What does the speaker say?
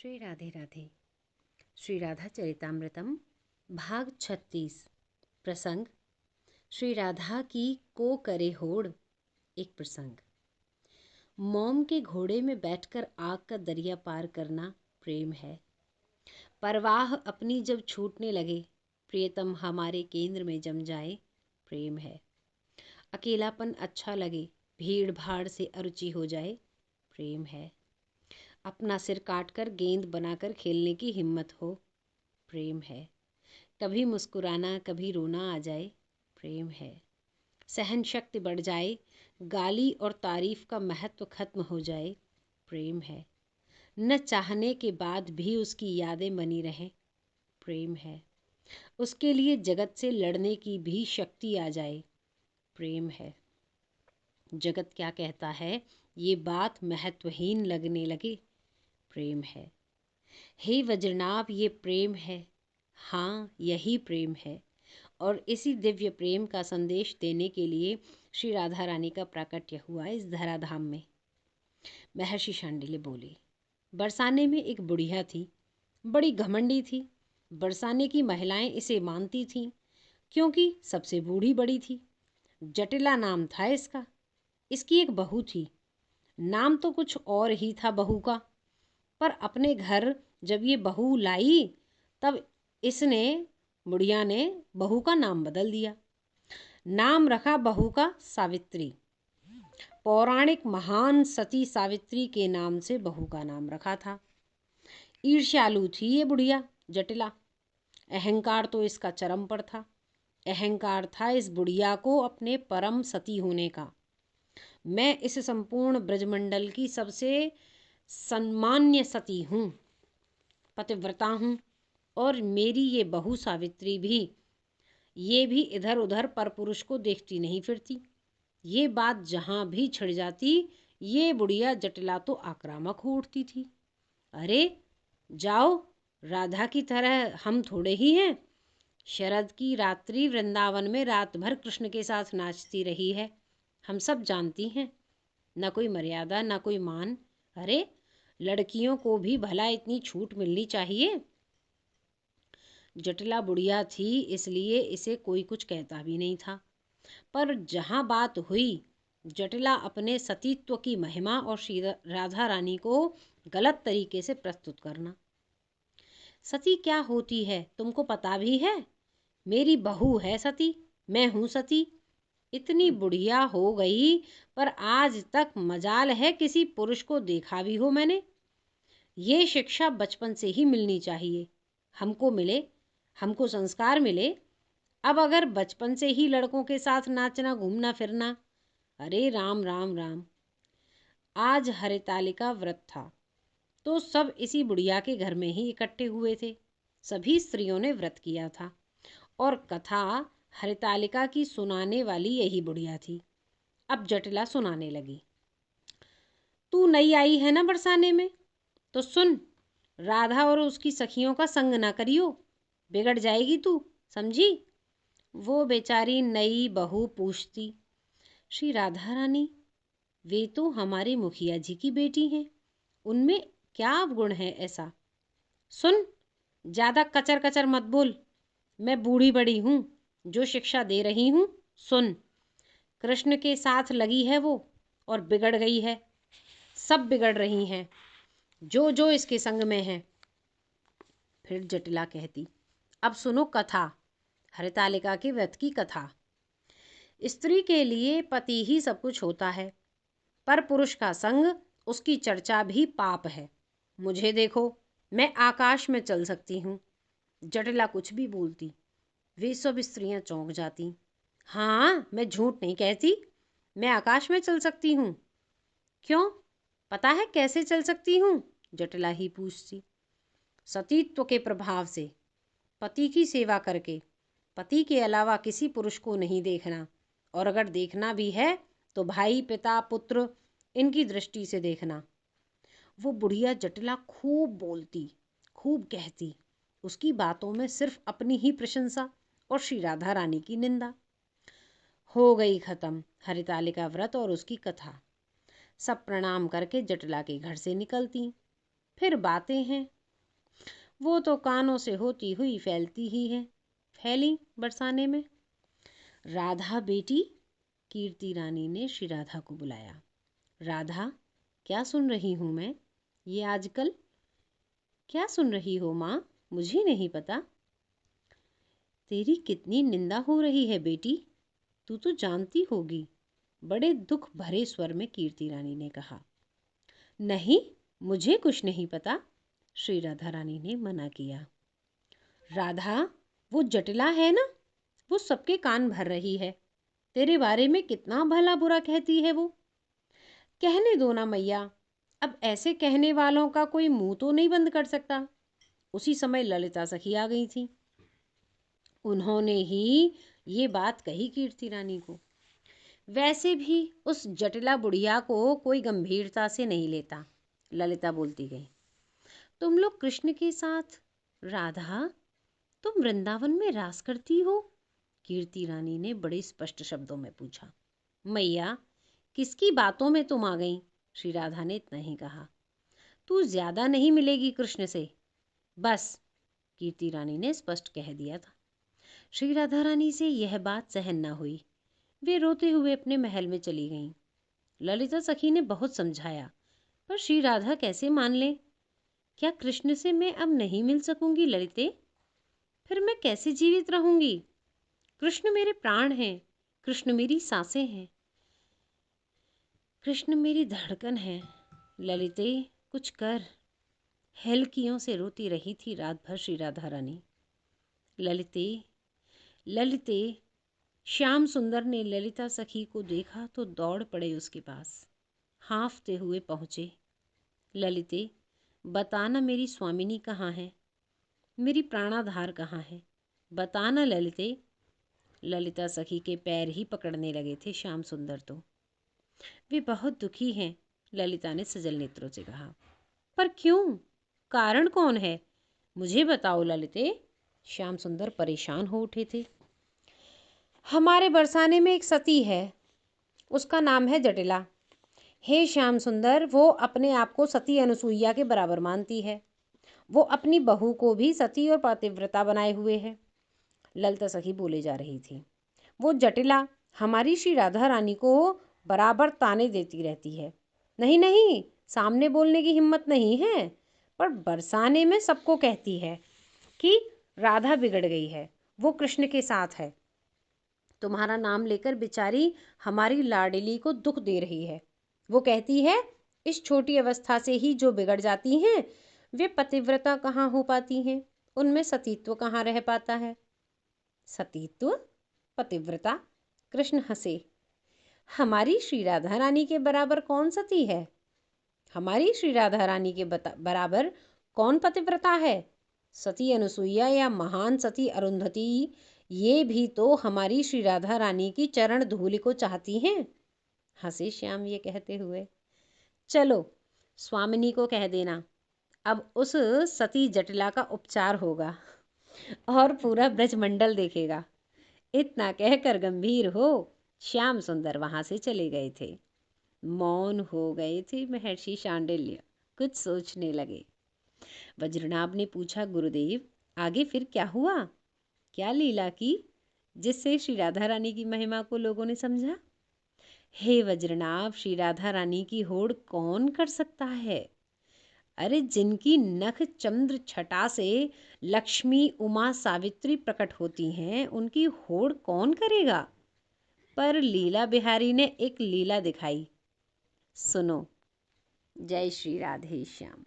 श्री राधे राधे। श्री राधा चरितामृतम भाग 36। प्रसंग श्री राधा की को करे होड़। एक प्रसंग। मोम के घोड़े में बैठकर आग का दरिया पार करना प्रेम है। परवाह अपनी जब छूटने लगे, प्रियतम हमारे केंद्र में जम जाए, प्रेम है। अकेलापन अच्छा लगे, भीड़ भाड़ से अरुचि हो जाए, प्रेम है। अपना सिर काटकर गेंद बनाकर खेलने की हिम्मत हो, प्रेम है। कभी मुस्कुराना कभी रोना आ जाए, प्रेम है। सहन शक्ति बढ़ जाए, गाली और तारीफ का महत्व खत्म हो जाए, प्रेम है। न चाहने के बाद भी उसकी यादें बनी रहें, प्रेम है। उसके लिए जगत से लड़ने की भी शक्ति आ जाए, प्रेम है। जगत क्या कहता है ये बात महत्वहीन लगने लगे, प्रेम है। हे वज्रनाभ, ये प्रेम है। हाँ, यही प्रेम है। और इसी दिव्य प्रेम का संदेश देने के लिए श्री राधा रानी का प्राकट्य हुआ इस धराधाम में। महर्षि शांडिल्य बोले, बरसाने में एक बुढ़िया थी, बड़ी घमंडी थी। बरसाने की महिलाएं इसे मानती थीं क्योंकि सबसे बूढ़ी बड़ी थी। जटिला नाम था इसका। इसकी एक बहू थी। नाम तो कुछ और ही था बहू का, पर अपने घर जब ये बहू लाई तब इसने बुढ़िया ने बहू का नाम बदल दिया। नाम रखा बहू का सावित्री। पौराणिक महान सती सावित्री के नाम से बहू का नाम रखा था। ईर्ष्यालु थी ये बुढ़िया जटिला। अहंकार तो इसका चरम पर था। अहंकार था इस बुढ़िया को अपने परम सती होने का। मैं इस संपूर्ण ब्रजमंडल की सबसे सम्मान्य सती हूँ, पतिव्रता हूँ। और मेरी ये बहू सावित्री भी, ये भी इधर उधर परपुरुष को देखती नहीं फिरती। ये बात जहाँ भी छिड़ जाती, ये बुढ़िया जटिला तो आक्रामक हो उठती थी। अरे जाओ, राधा की तरह हम थोड़े ही हैं। शरद की रात्रि वृंदावन में रात भर कृष्ण के साथ नाचती रही है, हम सब जानती हैं। न कोई मर्यादा न कोई मान। अरे लड़कियों को भी भला इतनी छूट मिलनी चाहिए। जटिला बुढ़िया थी, इसलिए इसे कोई कुछ कहता भी नहीं था। पर जहाँ बात हुई जटिला अपने सतीत्व की महिमा और श्री राधा रानी को गलत तरीके से प्रस्तुत करना। सती क्या होती है तुमको पता भी है? मेरी बहू है सती, मैं हूँ सती। इतनी बुढ़िया हो गई पर आज तक मजाल है किसी पुरुष को देखा भी हो मैंने। ये शिक्षा बचपन से ही मिलनी चाहिए। हमको मिले, हमको संस्कार मिले। अब अगर बचपन से ही लड़कों के साथ नाचना घूमना फिरना, अरे राम राम राम। आज हरितालिका व्रत था तो सब इसी बुढ़िया के घर में ही इकट्ठे हुए थे। सभी स्त्रियों ने व्रत किया था और कथा हरितालिका की सुनाने वाली यही बुढ़िया थी। अब जटिला सुनाने लगी। तू नई आई है ना बरसाने में, तो सुन, राधा और उसकी सखियों का संग ना करियो, बिगड़ जाएगी तू, समझी? वो बेचारी नई बहू पूछती, श्री राधा रानी, वे तो हमारे मुखिया जी की बेटी हैं, उनमें क्या गुण है ऐसा? सुन, ज़्यादा कचर कचर मत बोल। मैं बूढ़ी बड़ी हूँ, जो शिक्षा दे रही हूँ सुन। कृष्ण के साथ लगी है वो और बिगड़ गई है। सब बिगड़ रही हैं जो जो इसके संग में है। फिर जटिला कहती, अब सुनो कथा, हरितालिका के व्रत की कथा। स्त्री के लिए पति ही सब कुछ होता है, पर पुरुष का संग, उसकी चर्चा भी पाप है। मुझे देखो, मैं आकाश में चल सकती हूँ। जटिला कुछ भी बोलती, वे सब स्त्रियां चौंक जाती। हाँ, मैं झूठ नहीं कहती, मैं आकाश में चल सकती हूँ। क्यों, पता है कैसे चल सकती हूँ? जटिला ही पूछती। सतीत्व के प्रभाव से, पति की सेवा करके, पति के अलावा किसी पुरुष को नहीं देखना, और अगर देखना भी है तो भाई पिता पुत्र इनकी दृष्टि से देखना। वो बुढ़िया जटिला खूब बोलती, खूब कहती। उसकी बातों में सिर्फ अपनी ही प्रशंसा और श्री राधा रानी की निंदा। हो गई खत्म हरितालिका व्रत और उसकी कथा। सब प्रणाम करके जटिला के घर से निकलती। फिर बातें हैं, वो तो कानों से होती हुई फैलती ही है। फैली बरसाने में। राधा बेटी, कीर्ति रानी ने श्री राधा को बुलाया। राधा, क्या सुन रही हूँ मैं? ये आजकल क्या सुन रही हो माँ? मुझे नहीं पता। तेरी कितनी निंदा हो रही है बेटी, तू तो जानती होगी, बड़े दुख भरे स्वर में कीर्ति रानी ने कहा। नहीं, मुझे कुछ नहीं पता, श्री राधा रानी ने मना किया। राधा, वो जटिला है ना, वो सबके कान भर रही है। तेरे बारे में कितना भला बुरा कहती है वो। कहने दो ना मैया, अब ऐसे कहने वालों का कोई मुंह तो नहीं बंद कर सकता। उसी समय ललिता सखी आ गई थी। उन्होंने ही ये बात कही कीर्ति रानी को। वैसे भी उस जटिला बुढ़िया को कोई गंभीरता से नहीं लेता। ललिता बोलती गई, तुम लोग कृष्ण के साथ। राधा, तुम वृंदावन में रास करती हो? कीर्ति रानी ने बड़े स्पष्ट शब्दों में पूछा। मैया, किसकी बातों में तुम आ गई? श्री राधा ने इतना ही कहा। तू ज्यादा नहीं मिलेगी कृष्ण से, बस, कीर्ति रानी ने स्पष्ट कह दिया था। श्री राधा रानी से यह बात सहन न हुई। वे रोते हुए अपने महल में चली गईं। ललिता सखी ने बहुत समझाया, पर श्री राधा कैसे मान ले? क्या कृष्ण से मैं अब नहीं मिल सकूंगी ललिते? फिर मैं कैसे जीवित रहूंगी? कृष्ण मेरे प्राण हैं, कृष्ण मेरी सांसें हैं, कृष्ण मेरी धड़कन है। ललिते, कुछ कर। हेलकियों से रोती रही थी रात भर श्री राधा रानी। ललिते, ललिते। श्याम सुंदर ने ललिता सखी को देखा तो दौड़ पड़े उसके पास। हाँफते हुए पहुँचे। ललिते, बताना मेरी स्वामिनी कहाँ है? मेरी प्राणाधार कहाँ है? बताना ललिते। ललिता सखी के पैर ही पकड़ने लगे थे श्याम सुंदर तो। वे बहुत दुखी हैं, ललिता ने सजल नेत्रों से कहा। पर क्यों? कारण कौन है? मुझे बताओ ललिते। श्याम सुंदर परेशान हो उठे थे। हमारे बरसाने में एक सती है, उसका नाम है जटिला। हे श्याम सुंदर, वो अपने आप को सती अनुसुईया के बराबर मानती है। वो अपनी बहू को भी सती और पतिव्रता बनाए हुए है। ललिता सखी बोले जा रही थी। वो जटिला हमारी श्री राधा रानी को बराबर ताने देती रहती है। नहीं नहीं, सामने बोलने की हिम्मत नहीं है, पर बरसाने में सबको कहती है कि राधा बिगड़ गई है, वो कृष्ण के साथ है। तुम्हारा नाम लेकर बेचारी हमारी लाडली को दुख दे रही है। वो कहती है, इस छोटी अवस्था से ही जो बिगड़ जाती हैं, वे पतिव्रता कहाँ हो पाती हैं, उनमें सतीत्व कहाँ रह पाता है। सतीत्व? पतिव्रता? कृष्ण हंसे। हमारी श्री राधा रानी के बराबर कौन सती है? हमारी श्री राधा रानी के बराबर कौन पतिव्रता है? सती अनुसुईया या महान सती अरुंधति, ये भी तो हमारी श्री राधा रानी की चरण धूलि को चाहती हैं। हंसे श्याम ये कहते हुए। चलो, स्वामिनी को कह देना, अब उस सती जटिला का उपचार होगा और पूरा ब्रजमंडल देखेगा। इतना कहकर गंभीर हो श्याम सुंदर वहां से चले गए थे। मौन हो गए थे महर्षि शांडिल्य, कुछ सोचने लगे। वज्रनाभ ने पूछा, गुरुदेव, आगे फिर क्या हुआ? क्या लीला की जिससे श्री राधा रानी की महिमा को लोगों ने समझा? हे वज्रनाभ, श्री राधा रानी की होड़ कौन कर सकता है? अरे, जिनकी नख चंद्र छटा से लक्ष्मी, उमा, सावित्री प्रकट होती हैं, उनकी होड़ कौन करेगा? पर लीला बिहारी ने एक लीला दिखाई, सुनो। जय श्री राधे श्याम।